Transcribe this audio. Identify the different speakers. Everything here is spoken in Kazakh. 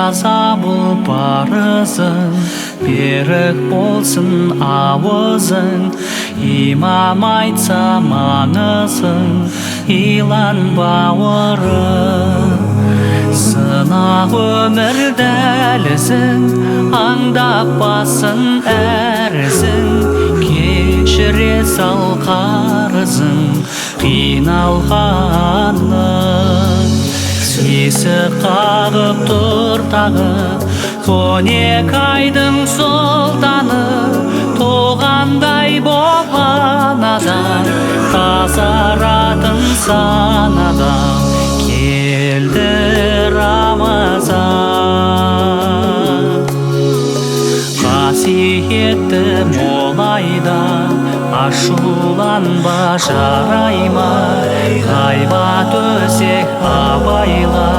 Speaker 1: таза бол парызың, берік болсын ауызың. Имам айтса маңызың, илан бауырым. Сынақ өмір дәлізің, аңдап басын әрізің. Кешіре сал қарызың, қиналғаның. Есік қағып тұр тағы, 12 айдың сұлтаны. Туғандай боп анадан, тазаратын санадан. Келді Рамазан. Қасиетті мол айда, ашуланба жарайма. Ғайбат өсек абайла,